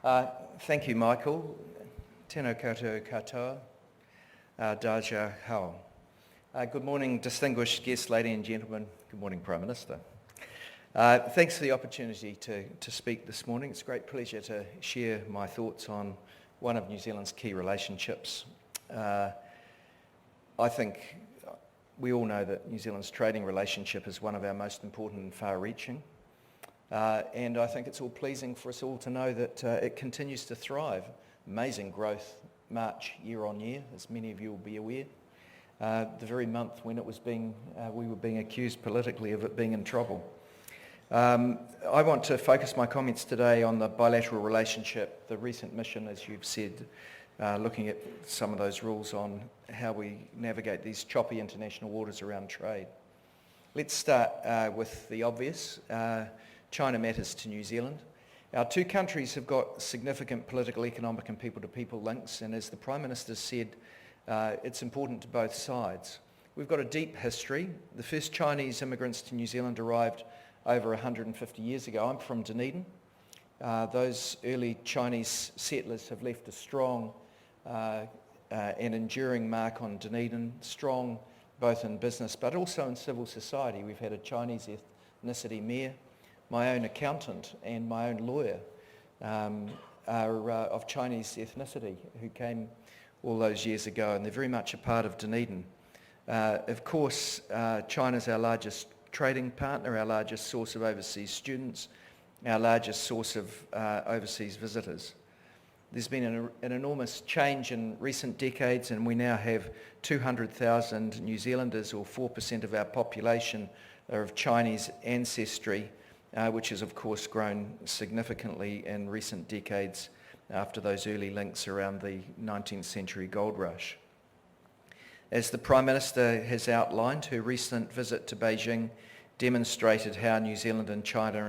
Thank you, Michael. Tēnā koutou katoa, Daja hao. Good morning, distinguished guests, ladies and gentlemen. Good morning, Prime Minister. Thanks for the opportunity to speak this morning. It's a great pleasure to share my thoughts on one of New Zealand's key relationships. I think we all know that New Zealand's trading relationship is one of our most important and far-reaching. And I think it's all pleasing for us all to know that it continues to thrive. Amazing growth, March year on year, as many of you will be aware. The very month when it was we were being accused politically of it being in trouble. I want to focus my comments today on the bilateral relationship, the recent mission, as you've said, looking at some of those rules on how we navigate these choppy international waters around trade. Let's start with the obvious. China matters to New Zealand. Our two countries have got significant political, economic and people-to-people links, and as the Prime Minister said, it's important to both sides. We've got a deep history. The first Chinese immigrants to New Zealand arrived over 150 years ago. I'm from Dunedin. Those early Chinese settlers have left a strong and enduring mark on Dunedin, strong both in business but also in civil society. We've had a Chinese ethnicity mayor. My own accountant and my own lawyer are of Chinese ethnicity who came all those years ago, and they're very much a part of Dunedin. Of course, China's our largest trading partner, our largest source of overseas students, our largest source of overseas visitors. There's been an enormous change in recent decades, and we now have 200,000 New Zealanders, or 4% of our population, are of Chinese ancestry, which has of course grown significantly in recent decades after those early links around the 19th century gold rush. As the Prime Minister has outlined, her recent visit to Beijing demonstrated how New Zealand and China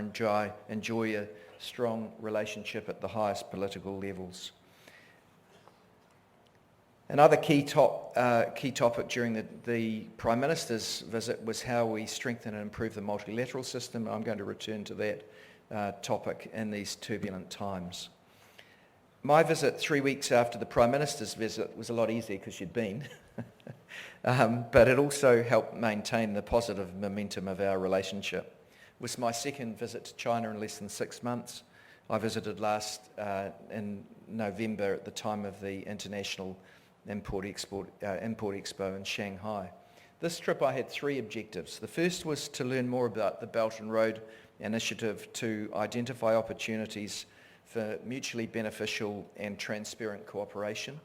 enjoy a strong relationship at the highest political levels. Another key topic during the Prime Minister's visit was how we strengthen and improve the multilateral system. I'm going to return to that topic in these turbulent times. My visit 3 weeks after the Prime Minister's visit was a lot easier because she'd been, but it also helped maintain the positive momentum of our relationship. It was my second visit to China in less than 6 months. I visited last in November at the time of the International Import Expo in Shanghai. This trip I had 3 objectives. The first was to learn more about the Belt and Road Initiative to identify opportunities for mutually beneficial and transparent cooperation.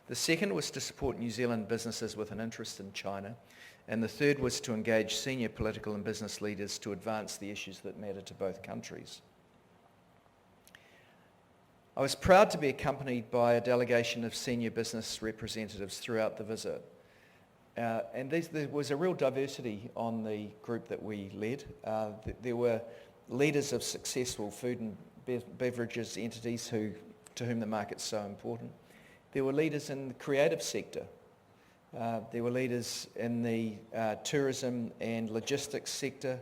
The second was to support New Zealand businesses with an interest in China. And the third was to engage senior political and business leaders to advance the issues that matter to both countries. I was proud to be accompanied by a delegation of senior business representatives throughout the visit. And there was a real diversity on the group that we led. There were leaders of successful food and beverages entities to whom the market's so important. There were leaders in the creative sector. There were leaders in the tourism and logistics sector.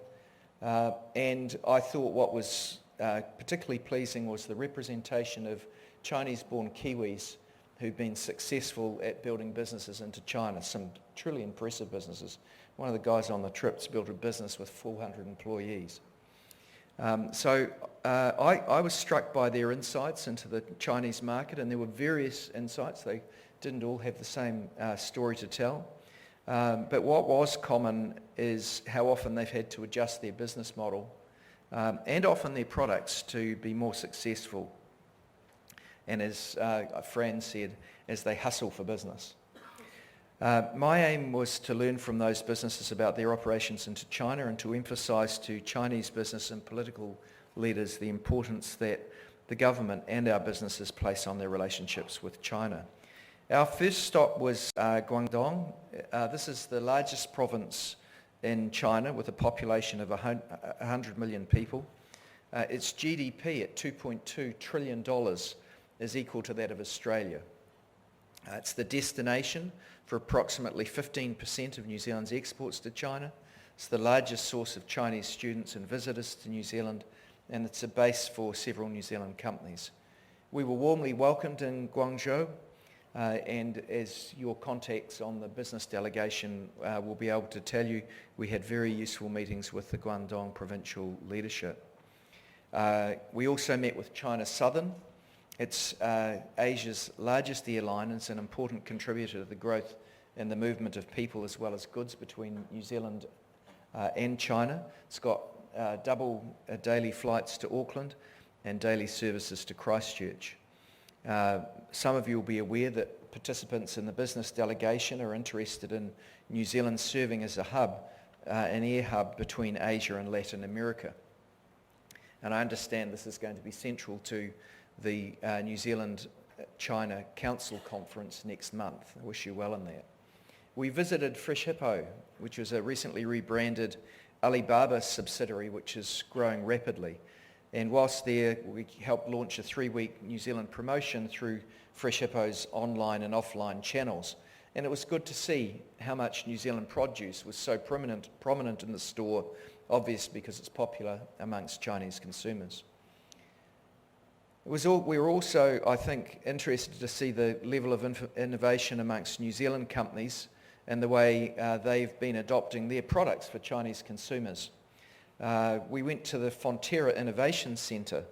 And I thought what was particularly pleasing was the representation of Chinese-born Kiwis who've been successful at building businesses into China, some truly impressive businesses. One of the guys on the trip's built a business with 400 employees. So I was struck by their insights into the Chinese market, and there were various insights. They didn't all have the same story to tell. But what was common is how often they've had to adjust their business model and often their products to be more successful. And as Fran said, as they hustle for business. My aim was to learn from those businesses about their operations into China and to emphasise to Chinese business and political leaders the importance that the government and our businesses place on their relationships with China. Our first stop was Guangdong. This is the largest province in China with a population of 100 million people. Its GDP at $2.2 trillion is equal to that of Australia. It's the destination for approximately 15% of New Zealand's exports to China. It's the largest source of Chinese students and visitors to New Zealand, and it's a base for several New Zealand companies. We were warmly welcomed in Guangzhou, and as your contacts on the business delegation will be able to tell you, we had very useful meetings with the Guangdong provincial leadership. We also met with China Southern. It's Asia's largest airline and it's an important contributor to the growth and the movement of people as well as goods between New Zealand and China. It's got double daily flights to Auckland and daily services to Christchurch. Some of you will be aware that participants in the business delegation are interested in New Zealand serving as a hub, an air hub between Asia and Latin America. And I understand this is going to be central to the New Zealand-China Council Conference next month. I wish you well in that. We visited Fresh Hippo, which was a recently rebranded Alibaba subsidiary which is growing rapidly. And whilst there, we helped launch a 3-week New Zealand promotion through Fresh Hippo's online and offline channels. And it was good to see how much New Zealand produce was so prominent in the store, obvious because it's popular amongst Chinese consumers. We were also, I think, interested to see the level of innovation amongst New Zealand companies and the way they've been adopting their products for Chinese consumers. We went to the Fonterra Innovation Centre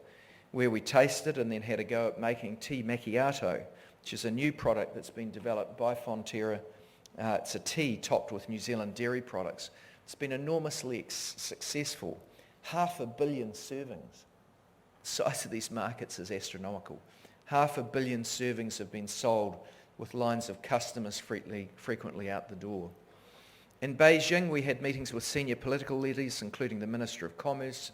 where we tasted and then had a go at making tea macchiato, which is a new product that's been developed by Fonterra. It's a tea topped with New Zealand dairy products. It's been enormously successful. 500 million servings. The size of these markets is astronomical. 500 million servings have been sold with lines of customers frequently out the door. In Beijing, we had meetings with senior political leaders, including the Minister of Commerce,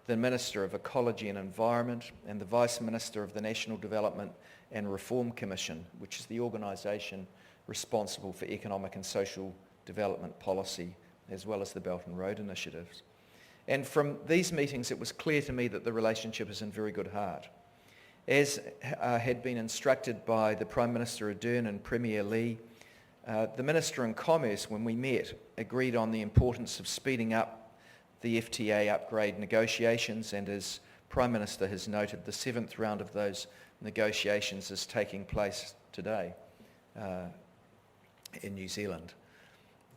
the Minister of Ecology and Environment, and the Vice Minister of the National Development and Reform Commission, which is the organisation responsible for economic and social development policy, as well as the Belt and Road initiatives. And from these meetings, it was clear to me that the relationship is in very good heart. As had been instructed by the Prime Minister Ardern and Premier Lee, the Minister in Commerce, when we met, agreed on the importance of speeding up the FTA upgrade negotiations, and as Prime Minister has noted, the 7th round of those negotiations is taking place today in New Zealand.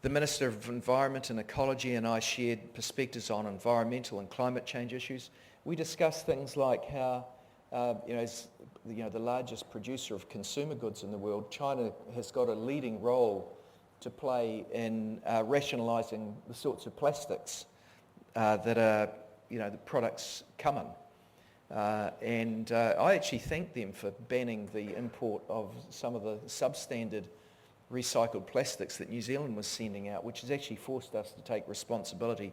The Minister of Environment and Ecology and I shared perspectives on environmental and climate change issues. We discussed things like how, as the largest producer of consumer goods in the world, China has got a leading role to play in rationalising the sorts of plastics that are, the products come in. And I actually thank them for banning the import of some of the substandard recycled plastics that New Zealand was sending out, which has actually forced us to take responsibility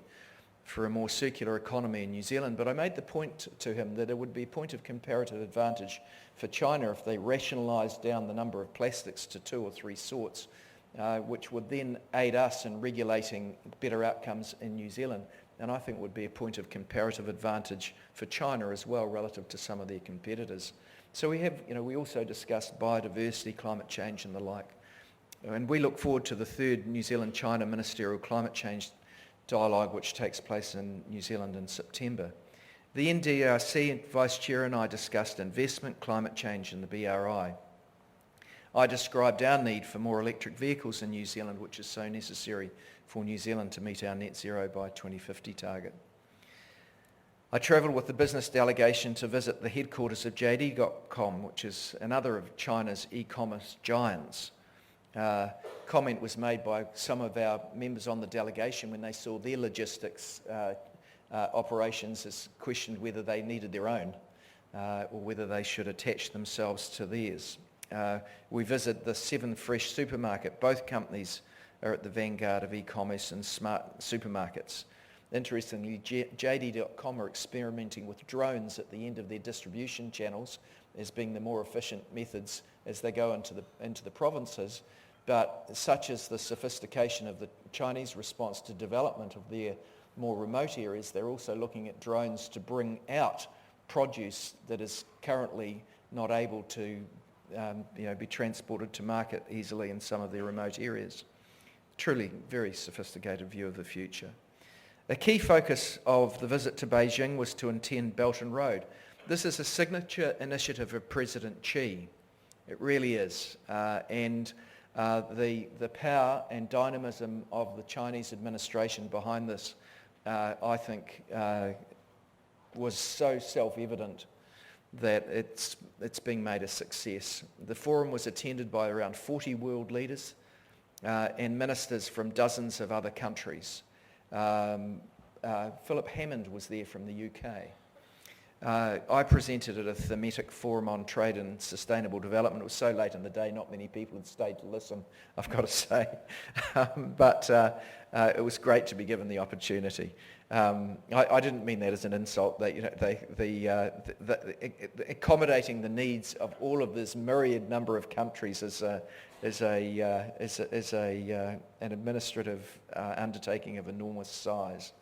for a more circular economy in New Zealand. But I made the point to him that it would be a point of comparative advantage for China if they rationalised down the number of plastics to 2 or 3 sorts, which would then aid us in regulating better outcomes in New Zealand. And I think would be a point of comparative advantage for China as well relative to some of their competitors. So we have, we also discussed biodiversity, climate change and the like. And we look forward to the 3rd New Zealand-China Ministerial Climate Change Dialogue, which takes place in New Zealand in September. The NDRC Vice Chair and I discussed investment, climate change and the BRI. I described our need for more electric vehicles in New Zealand, which is so necessary for New Zealand to meet our net zero by 2050 target. I travelled with the business delegation to visit the headquarters of JD.com, which is another of China's e-commerce giants. Comment was made by some of our members on the delegation when they saw their logistics operations as questioned whether they needed their own or whether they should attach themselves to theirs. We visited the 7 Fresh supermarket. Both companies are at the vanguard of e-commerce and smart supermarkets. Interestingly, JD.com are experimenting with drones at the end of their distribution channels as being the more efficient methods as they go into the provinces. But such is the sophistication of the Chinese response to development of their more remote areas, they're also looking at drones to bring out produce that is currently not able to be transported to market easily in some of their remote areas. Truly very sophisticated view of the future. A key focus of the visit to Beijing was to attend Belt and Road. This is a signature initiative of President Xi. It really is. And the power and dynamism of the Chinese administration behind this, I think, was so self-evident that it's being made a success. The forum was attended by around 40 world leaders and ministers from dozens of other countries. Philip Hammond was there from the UK. I presented at a thematic forum on trade and sustainable development. It was so late in the day, not many people had stayed to listen, I've got to say. But it was great to be given the opportunity. I didn't mean that as an insult. Accommodating the needs of all of this myriad number of countries is an administrative undertaking of enormous size.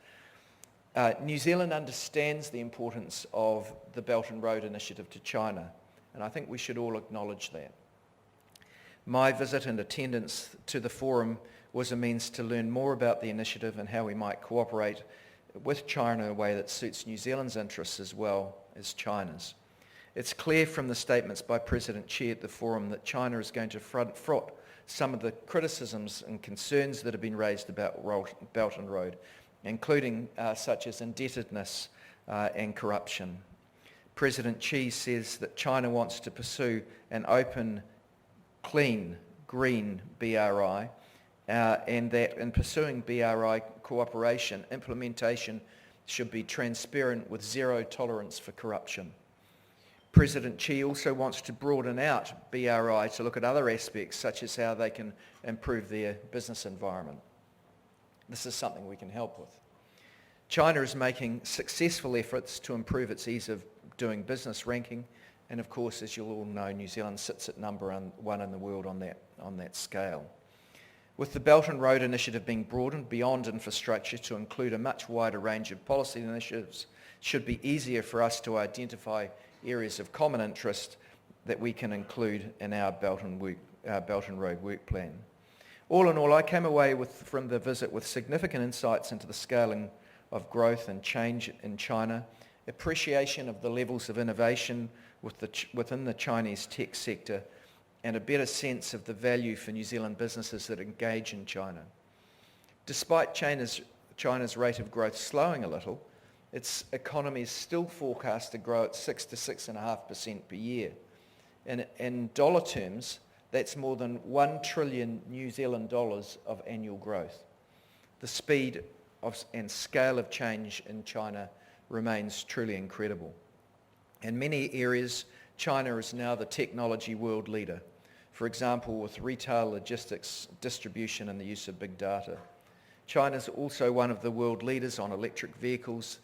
New Zealand understands the importance of the Belt and Road Initiative to China, and I think we should all acknowledge that. My visit and attendance to the forum was a means to learn more about the initiative and how we might cooperate with China in a way that suits New Zealand's interests as well as China's. It's clear from the statements by President Xi at the forum that China is going to front some of the criticisms and concerns that have been raised about Belt and Road, including such as indebtedness and corruption. President Xi says that China wants to pursue an open, clean, green BRI, and that in pursuing BRI cooperation, implementation should be transparent with zero tolerance for corruption. President Xi also wants to broaden out BRI to look at other aspects, such as how they can improve their business environment. This is something we can help with. China is making successful efforts to improve its ease of doing business ranking, and of course, as you'll all know, New Zealand sits at number one in the world on that scale. With the Belt and Road Initiative being broadened beyond infrastructure to include a much wider range of policy initiatives, it should be easier for us to identify areas of common interest that we can include in our Belt and Road work plan. All in all, I came away from the visit with significant insights into the scaling of growth and change in China, appreciation of the levels of innovation within the Chinese tech sector, and a better sense of the value for New Zealand businesses that engage in China. Despite China's rate of growth slowing a little, its economy is still forecast to grow at 6 to 6.5% per year. In dollar terms, that's more than 1 trillion New Zealand dollars of annual growth. The speed and scale of change in China remains truly incredible. In many areas, China is now the technology world leader. For example, with retail, logistics, distribution, and the use of big data. China is also one of the world leaders on electric vehicles,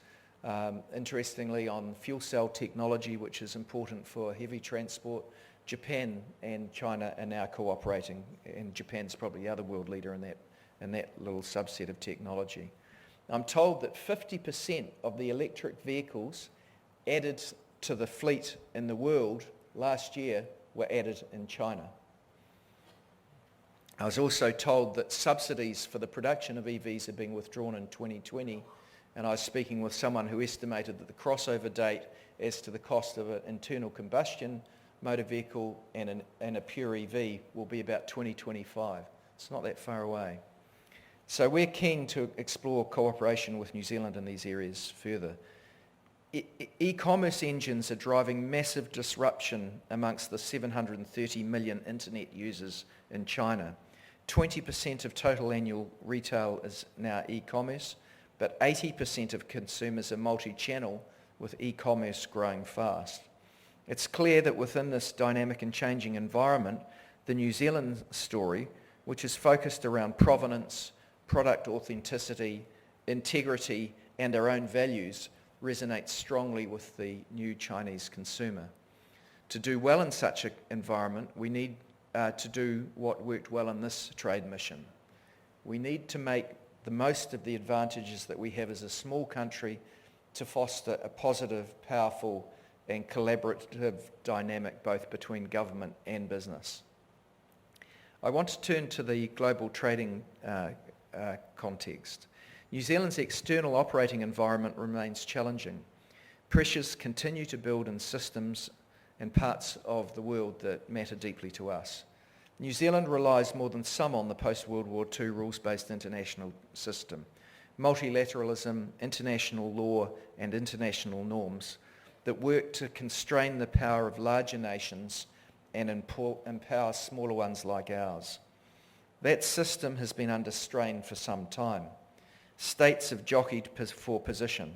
interestingly on fuel cell technology, which is important for heavy transport. Japan and China are now cooperating, and Japan's probably the other world leader in that little subset of technology. I'm told that 50% of the electric vehicles added to the fleet in the world last year were added in China. I was also told that subsidies for the production of EVs are being withdrawn in 2020, and I was speaking with someone who estimated that the crossover date as to the cost of an internal combustion motor vehicle and a pure EV will be about 2025. It's not that far away. So we're keen to explore cooperation with New Zealand in these areas further. E-commerce engines are driving massive disruption amongst the 730 million internet users in China. 20% of total annual retail is now e-commerce, but 80% of consumers are multi-channel, with e-commerce growing fast. It's clear that within this dynamic and changing environment, the New Zealand story, which is focused around provenance, product authenticity, integrity, and our own values, resonates strongly with the new Chinese consumer. To do well in such an environment, we need to do what worked well in this trade mission. We need to make the most of the advantages that we have as a small country to foster a positive, powerful, and collaborative dynamic both between government and business. I want to turn to the global trading context. New Zealand's external operating environment remains challenging. Pressures continue to build in systems and parts of the world that matter deeply to us. New Zealand relies more than some on the post-World War II rules-based international system. Multilateralism, international law and international norms that work to constrain the power of larger nations and empower smaller ones like ours. That system has been under strain for some time. States have jockeyed for position.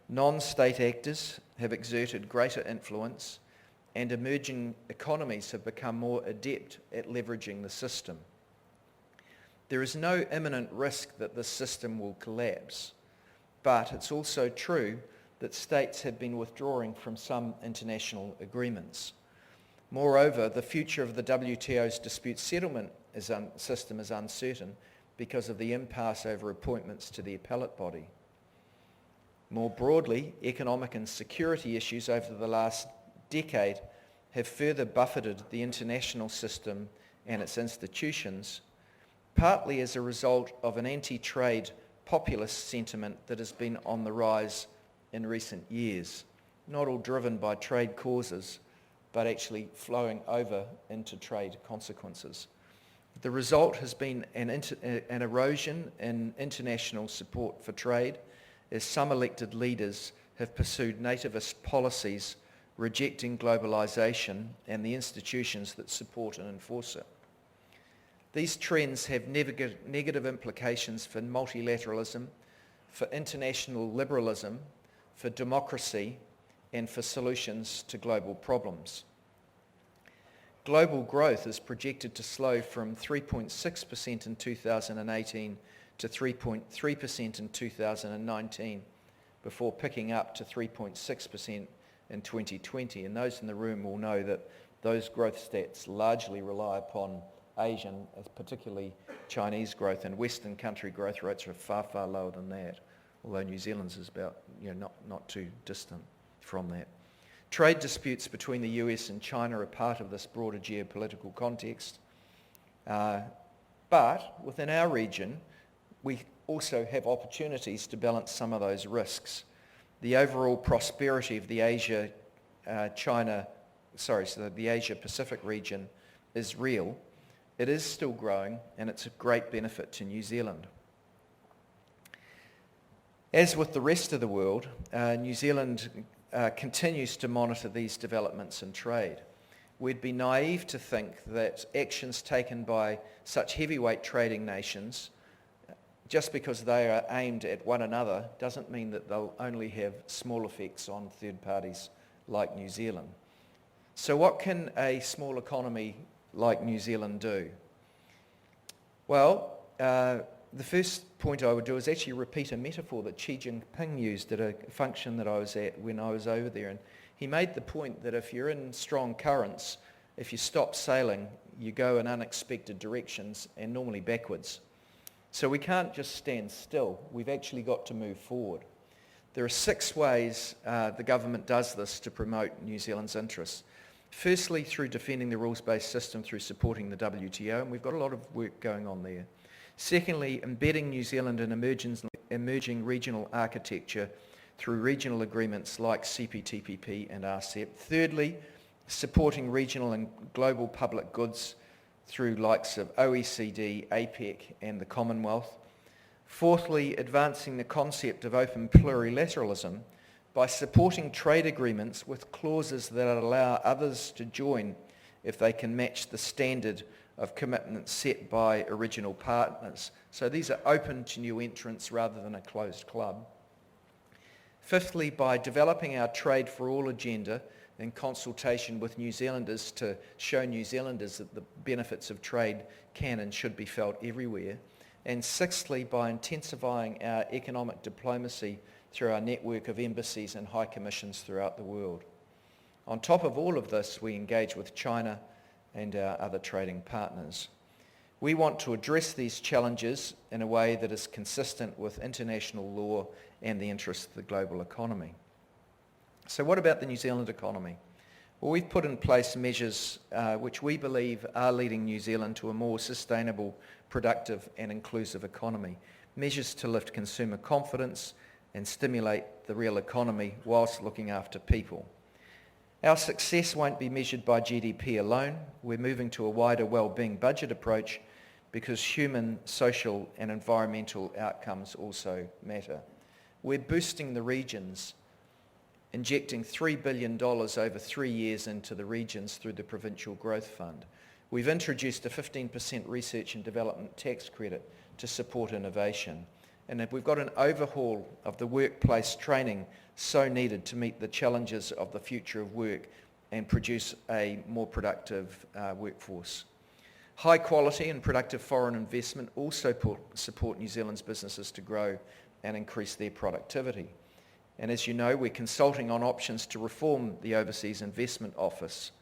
Non-state actors have exerted greater influence, and emerging economies have become more adept at leveraging the system. There is no imminent risk that this system will collapse, but it's also true that states have been withdrawing from some international agreements. Moreover, the future of the WTO's dispute settlement system is uncertain because of the impasse over appointments to the appellate body. More broadly, economic and security issues over the last decade have further buffeted the international system and its institutions, partly as a result of an anti-trade populist sentiment that has been on the rise in recent years, not all driven by trade causes, but actually flowing over into trade consequences. The result has been an erosion in international support for trade, as some elected leaders have pursued nativist policies rejecting globalisation and the institutions that support and enforce it. These trends have negative implications for multilateralism, for international liberalism, for democracy, and for solutions to global problems. Global growth is projected to slow from 3.6% in 2018 to 3.3% in 2019, before picking up to 3.6% in 2020. And those in the room will know that those growth stats largely rely upon Asian, particularly Chinese growth, and Western country growth rates are far, far lower than that, although New Zealand's is about, not too distant from that. Trade disputes between the US and China are part of this broader geopolitical context. But within our region, we also have opportunities to balance some of those risks. The overall prosperity of the the Asia-Pacific region is real. It is still growing, and it's a great benefit to New Zealand. As with the rest of the world, New Zealand continues to monitor these developments in trade. We'd be naive to think that actions taken by such heavyweight trading nations, just because they are aimed at one another, doesn't mean that they'll only have small effects on third parties like New Zealand. So what can a small economy like New Zealand do? Well, the first point I would do is actually repeat a metaphor that Xi Jinping used at a function that I was at when I was over there. And he made the point that if you're in strong currents, if you stop sailing, you go in unexpected directions and normally backwards. So we can't just stand still. We've actually got to move forward. There are 6 ways the government does this to promote New Zealand's interests. Firstly, through defending the rules-based system through supporting the WTO, and we've got a lot of work going on there. Secondly, embedding New Zealand in emerging regional architecture through regional agreements like CPTPP and RCEP. Thirdly, supporting regional and global public goods through likes of OECD, APEC and the Commonwealth. Fourthly, advancing the concept of open plurilateralism by supporting trade agreements with clauses that allow others to join if they can match the standard of commitments set by original partners. So these are open to new entrants rather than a closed club. Fifthly, by developing our Trade for All agenda in consultation with New Zealanders to show New Zealanders that the benefits of trade can and should be felt everywhere. And sixthly, by intensifying our economic diplomacy through our network of embassies and high commissions throughout the world. On top of all of this, we engage with China and our other trading partners. We want to address these challenges in a way that is consistent with international law and the interests of the global economy. So what about the New Zealand economy? Well, we've put in place measures which we believe are leading New Zealand to a more sustainable, productive and inclusive economy. Measures to lift consumer confidence, and stimulate the real economy whilst looking after people. Our success won't be measured by GDP alone. We're moving to a wider wellbeing budget approach because human, social and environmental outcomes also matter. We're boosting the regions, injecting $3 billion over 3 years into the regions through the Provincial Growth Fund. We've introduced a 15% research and development tax credit to support innovation. And we've got an overhaul of the workplace training so needed to meet the challenges of the future of work and produce a more productive workforce. High quality and productive foreign investment also support New Zealand's businesses to grow and increase their productivity. And as you know, we're consulting on options to reform the Overseas Investment Office.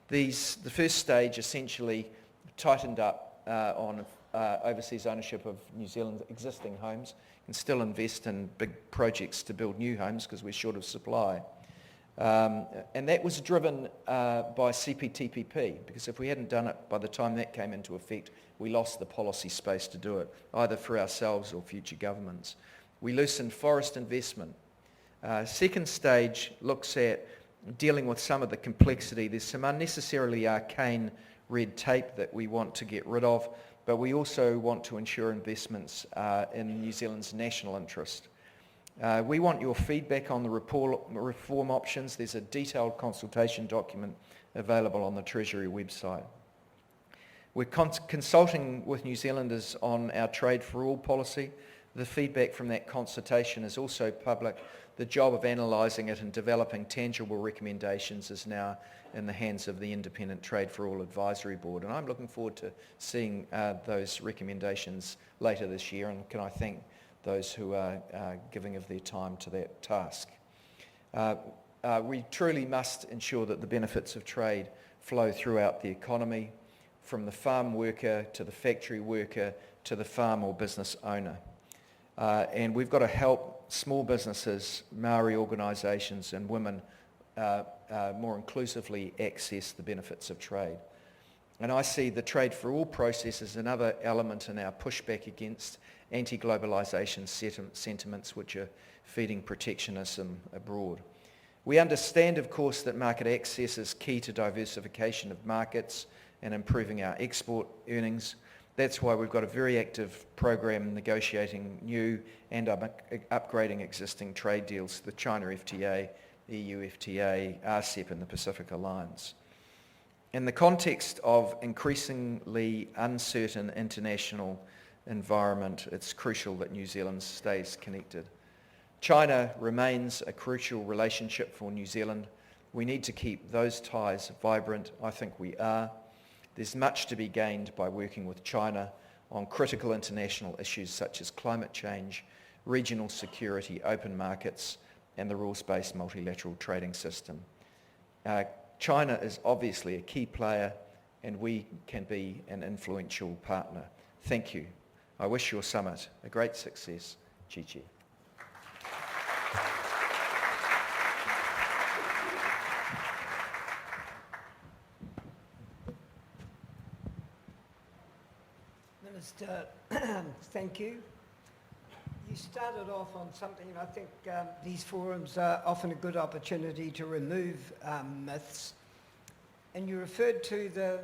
The first stage essentially tightened up on overseas ownership of New Zealand's existing homes and still invest in big projects to build new homes because we're short of supply. And that was driven by CPTPP, because if we hadn't done it by the time that came into effect, we lost the policy space to do it, either for ourselves or future governments. We loosened forest investment. Second stage looks at dealing with some of the complexity. There's some unnecessarily arcane red tape that we want to get rid of, but we also want to ensure investments in New Zealand's national interest. We want your feedback on the reform options. There's a detailed consultation document available on the Treasury website. We're consulting with New Zealanders on our Trade for All policy. The feedback from that consultation is also public. The job of analysing it and developing tangible recommendations is now in the hands of the Independent Trade for All Advisory Board, and I'm looking forward to seeing those recommendations later this year, and can I thank those who are giving of their time to that task. We truly must ensure that the benefits of trade flow throughout the economy, from the farm worker to the factory worker to the farm or business owner. And we've got to help small businesses, Maori organisations and women more inclusively access the benefits of trade. And I see the Trade for All process as another element in our pushback against anti-globalisation sentiments which are feeding protectionism abroad. We understand, of course, that market access is key to diversification of markets and improving our export earnings. That's why we've got a very active program negotiating new and upgrading existing trade deals, the China FTA, EU FTA, RCEP and the Pacific Alliance. In the context of increasingly uncertain international environment, it's crucial that New Zealand stays connected. China remains a crucial relationship for New Zealand. We need to keep those ties vibrant. I think we are. There's much to be gained by working with China on critical international issues such as climate change, regional security, open markets, and the rules-based multilateral trading system. China is obviously a key player, and we can be an influential partner. Thank you. I wish your summit a great success. Chi-chi. Minister, thank you. You started off on something, and I think these forums are often a good opportunity to remove myths. And you referred to the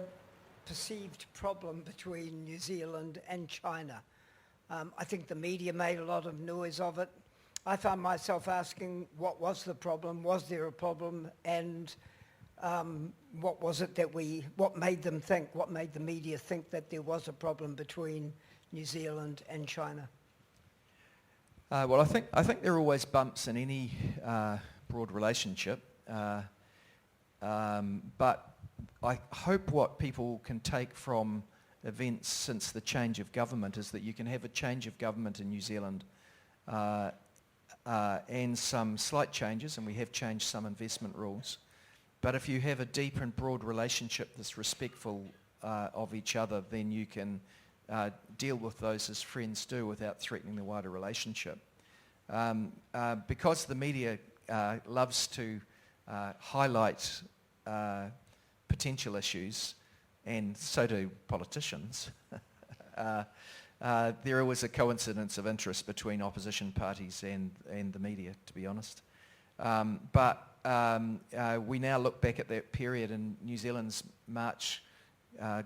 perceived problem between New Zealand and China. I think the media made a lot of noise of it. I found myself asking, what was the problem? Was there a problem? And what was it that what made them think, what made the media think that there was a problem between New Zealand and China? Well, I think there are always bumps in any broad relationship, but I hope what people can take from events since the change of government is that you can have a change of government in New Zealand and some slight changes, and we have changed some investment rules. But if you have a deep and broad relationship that's respectful of each other, then you can deal with those as friends do without threatening the wider relationship. Because the media loves to highlight potential issues, and so do politicians, there was a coincidence of interest between opposition parties and the media, to be honest. But we now look back at that period, and New Zealand's March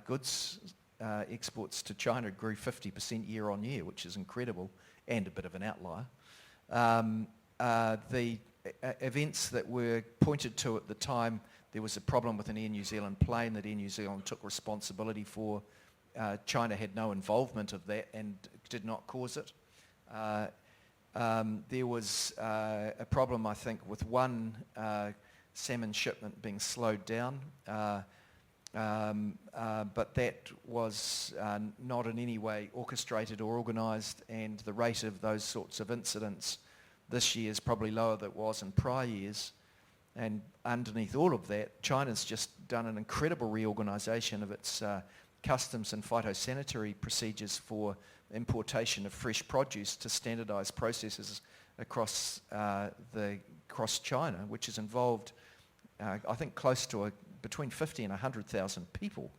goods exports to China grew 50% year on year, which is incredible and a bit of an outlier. The events that were pointed to at the time, there was a problem with an Air New Zealand plane that Air New Zealand took responsibility for. China had no involvement of that and did not cause it. There was a problem, I think, with one salmon shipment being slowed down, but that was not in any way orchestrated or organised, and the rate of those sorts of incidents this year is probably lower than it was in prior years. And underneath all of that, China's just done an incredible reorganisation of its customs and phytosanitary procedures for importation of fresh produce to standardised processes across China, which has involved, I think, close to between 50 and 100,000 people.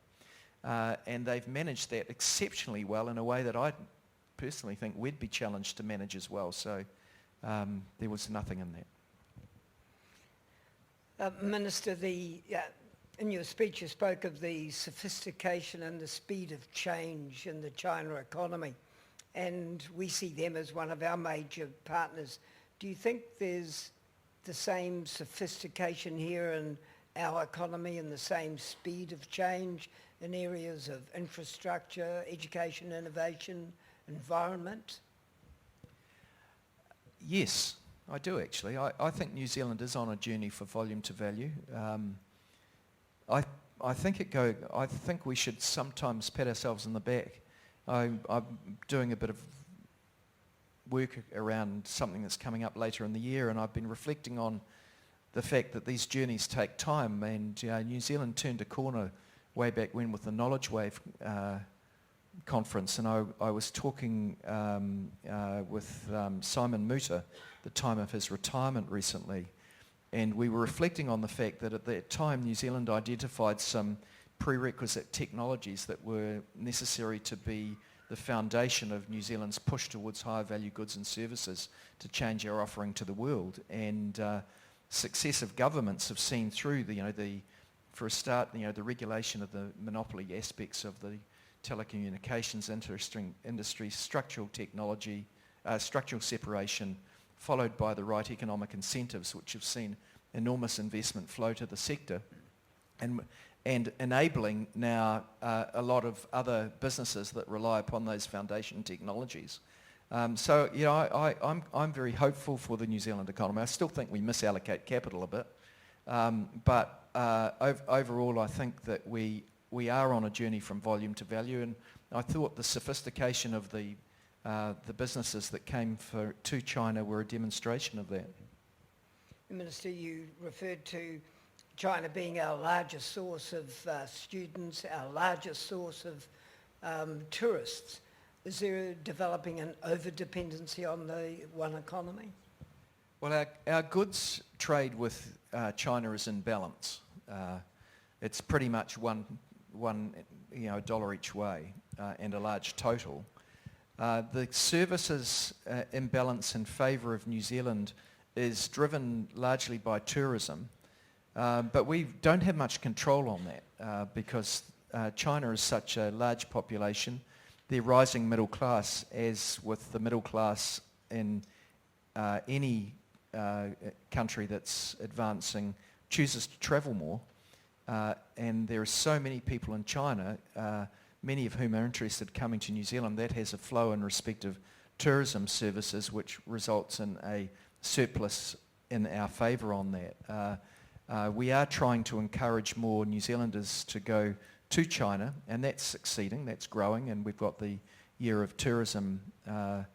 And they've managed that exceptionally well in a way that I personally think we'd be challenged to manage as well. So there was nothing in that. Minister, in your speech you spoke of the sophistication and the speed of change in the China economy, and we see them as one of our major partners. Do you think there's the same sophistication here in our economy and the same speed of change in areas of infrastructure, education, innovation, environment? Yes, I do actually. I think New Zealand is on a journey for volume to value. I think we should sometimes pat ourselves on the back. I'm doing a bit of work around something that's coming up later in the year, and I've been reflecting on the fact that these journeys take time, and New Zealand turned a corner way back when with the Knowledge Wave conference, and I was talking with Simon Mutter at the time of his retirement recently, and we were reflecting on the fact that at that time New Zealand identified some prerequisite technologies that were necessary to be the foundation of New Zealand's push towards higher value goods and services to change our offering to the world. And successive governments have seen through for a start, the regulation of the monopoly aspects of the telecommunications industry, structural technology, structural separation, followed by the right economic incentives, which have seen enormous investment flow to the sector, and enabling now a lot of other businesses that rely upon those foundation technologies. So I'm very hopeful for the New Zealand economy. I still think we misallocate capital a bit, but overall I think that we are on a journey from volume to value, and I thought the sophistication of the businesses that came to China were a demonstration of that. Minister, you referred to China being our largest source of students, our largest source of tourists. Is there developing an over-dependency on the one economy? Well, our goods trade with China is in balance. It's pretty much one dollar each way, and a large total. The services imbalance in favour of New Zealand is driven largely by tourism, but we don't have much control on that because China is such a large population. Their rising middle class, as with the middle class in any country that's advancing, chooses to travel more, and there are so many people in China, many of whom are interested in coming to New Zealand. That has a flow in respect of tourism services, which results in a surplus in our favour on that. We are trying to encourage more New Zealanders to go to China, and that's succeeding, that's growing, and we've got the year of tourism in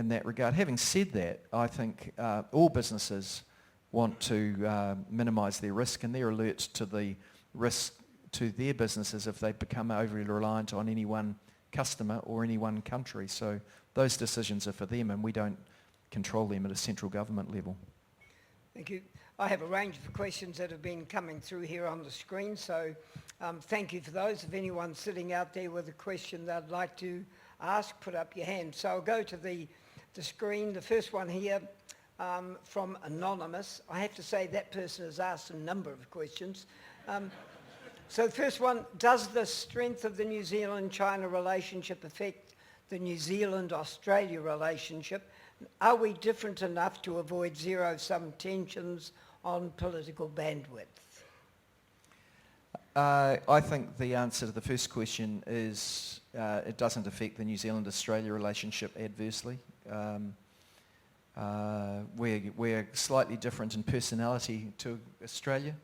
that regard. Having said that, I think all businesses want to minimise their risk, and they're alert to the risk to their businesses if they become overly reliant on any one customer or any one country. So those decisions are for them, and we don't control them at a central government level. Thank you. I have a range of questions that have been coming through here on the screen, so Thank you for those. If anyone's sitting out there with a question they'd like to ask, put up your hand. So I'll go to the screen. The first one here from Anonymous. I have to say that person has asked a number of questions. So the first one, does the strength of the New Zealand-China relationship affect the New Zealand-Australia relationship? Are we different enough to avoid zero-sum tensions on political bandwidth? I think the answer to the first question is it doesn't affect the New Zealand-Australia relationship adversely. We're slightly different in personality to Australia,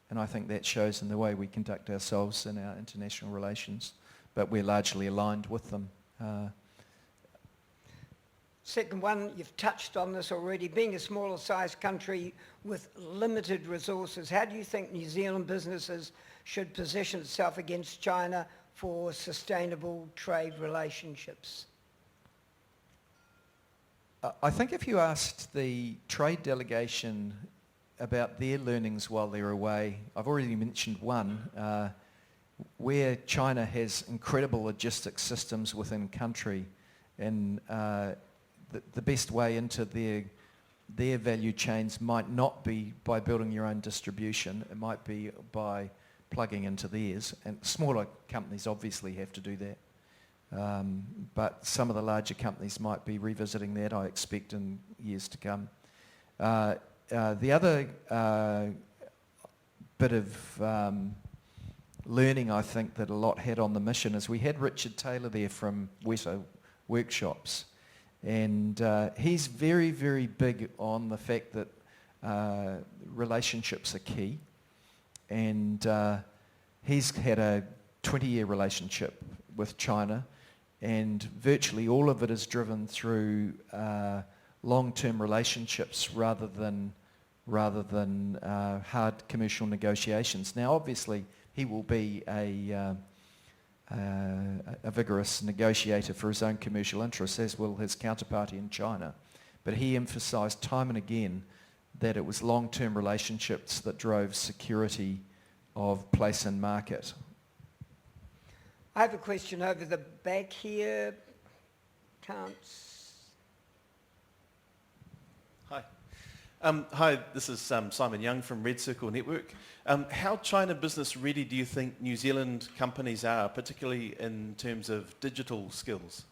and I think that shows in the way we conduct ourselves in our international relations, but we're largely aligned with them. Second one, you've touched on this already. Being a smaller sized country with limited resources, how do you think New Zealand businesses should position itself against China for sustainable trade relationships? I think if you asked the trade delegation about their learnings while they're away, I've already mentioned one, where China has incredible logistics systems within country, and the best way into their value chains might not be by building your own distribution. It might be by plugging into theirs, and smaller companies obviously have to do that. But some of the larger companies might be revisiting that, I expect, in years to come. The other bit of learning I think that a lot had on the mission is we had Richard Taylor there from Weta Workshops, and he's very, very big on the fact that relationships are key, and he's had a 20-year relationship with China, and virtually all of it is driven through long-term relationships rather than hard commercial negotiations. Now, obviously, he will be a vigorous negotiator for his own commercial interests, as will his counterparty in China. But he emphasised time and again that it was long-term relationships that drove security of place and market. I have a question over the back here. Hi. Hi, this is Simon Young from Red Circle Network. How China business ready do you think New Zealand companies are, particularly in terms of digital skills?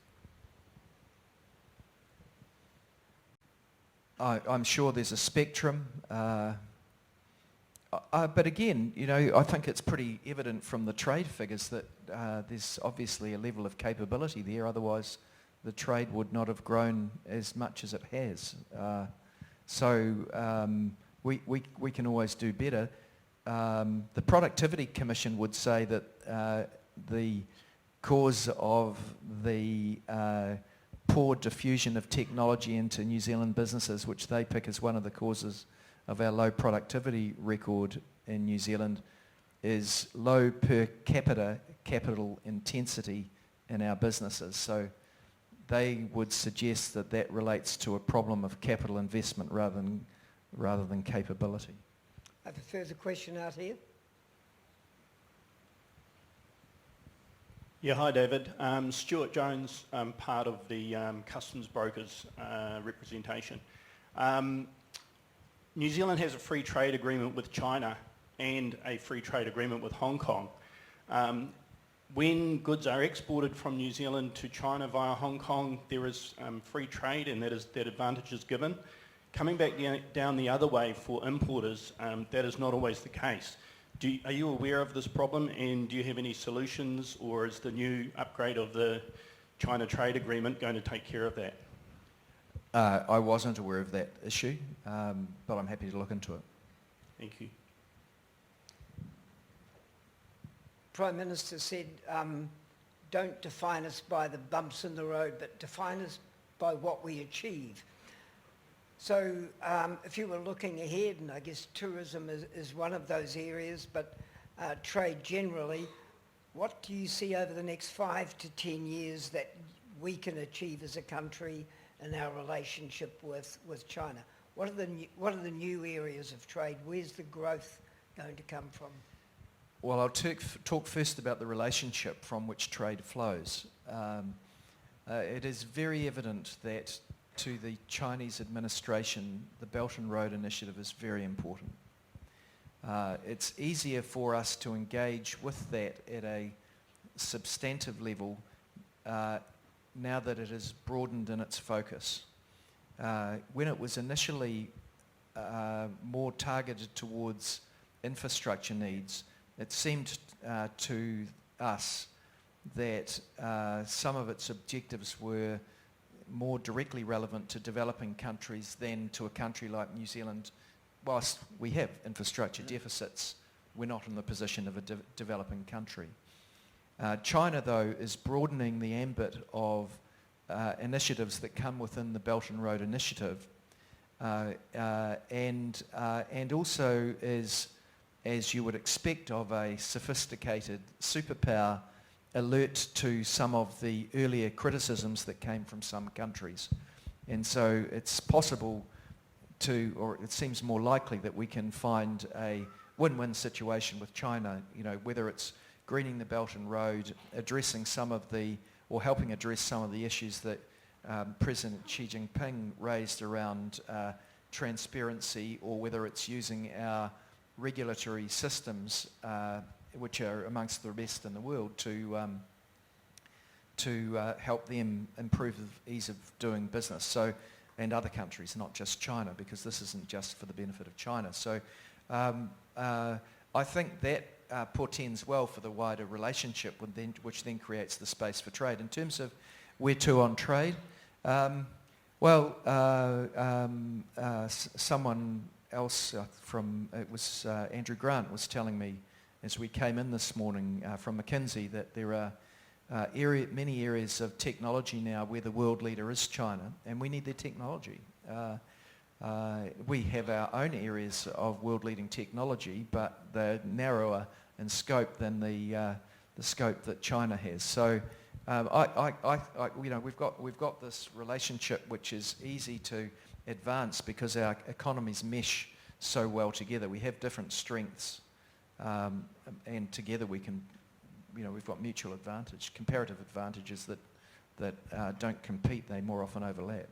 I'm sure there's a spectrum. But again, you know, I think it's pretty evident from the trade figures that there's obviously a level of capability there. Otherwise, the trade would not have grown as much as it has. So we can always do better. The Productivity Commission would say that the cause of the poor diffusion of technology into New Zealand businesses, which they pick as one of the causes of our low productivity record in New Zealand, is low per capita capital intensity in our businesses. So they would suggest that that relates to a problem of capital investment rather than capability. I have a further question out here. Yeah, hi David. Stuart Jones, part of the customs brokers representation. New Zealand has a free trade agreement with China and a free trade agreement with Hong Kong. When goods are exported from New Zealand to China via Hong Kong, there is free trade, and that advantage is given. Coming back down the other way for importers, that is not always the case. Are you aware of this problem, and do you have any solutions, or is the new upgrade of the China trade agreement going to take care of that? I wasn't aware of that issue, but I'm happy to look into it. Thank you. Prime Minister said, don't define us by the bumps in the road, but define us by what we achieve. So if you were looking ahead, and I guess tourism is one of those areas, but trade generally, what do you see over the next 5 to 10 years that we can achieve as a country in our relationship with China? What are the new areas of trade? Where's the growth going to come from? Well, I'll talk first about the relationship from which trade flows. It is very evident that to the Chinese administration, the Belt and Road Initiative is very important. It's easier for us to engage with that at a substantive level now that it has broadened in its focus. When it was initially more targeted towards infrastructure needs, it seemed to us that some of its objectives were more directly relevant to developing countries than to a country like New Zealand. Whilst we have infrastructure deficits, we're not in the position of a developing country. China, though, is broadening the ambit of initiatives that come within the Belt and Road Initiative, and also is, as you would expect of a sophisticated superpower, alert to some of the earlier criticisms that came from some countries. And so it's possible to, or it seems more likely that we can find a win-win situation with China, whether it's greening the Belt and Road, addressing some of the, or helping address some of the issues that President Xi Jinping raised around transparency, or whether it's using our regulatory systems, which are amongst the best in the world, to help them improve the ease of doing business. So, and other countries, not just China, because this isn't just for the benefit of China. So I think that portends well for the wider relationship, which then creates the space for trade. In terms of where to on trade, someone else it was Andrew Grant was telling me as we came in this morning from McKinsey that there are many areas of technology now where the world leader is China, and we need their technology. We have our own areas of world-leading technology, but they're narrower in scope than the scope that China has. So we've got this relationship which is easy to advance because our economies mesh so well together. We have different strengths, and together we can. We've got mutual advantage, comparative advantages that don't compete. They more often overlap,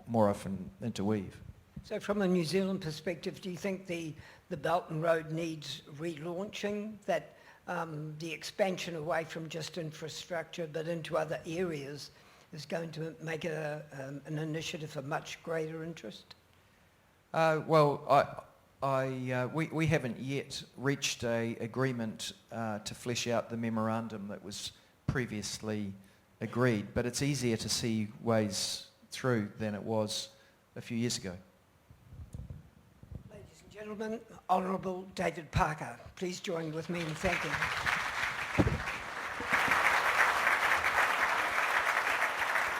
more often interweave. So from a New Zealand perspective, do you think the Belt and Road needs relaunching, that the expansion away from just infrastructure but into other areas is going to make it an initiative of much greater interest? We haven't yet reached an agreement to flesh out the memorandum that was previously agreed, but it's easier to see ways through than it was a few years ago. Ladies and gentlemen, Honourable David Parker, please join with me in thanking him.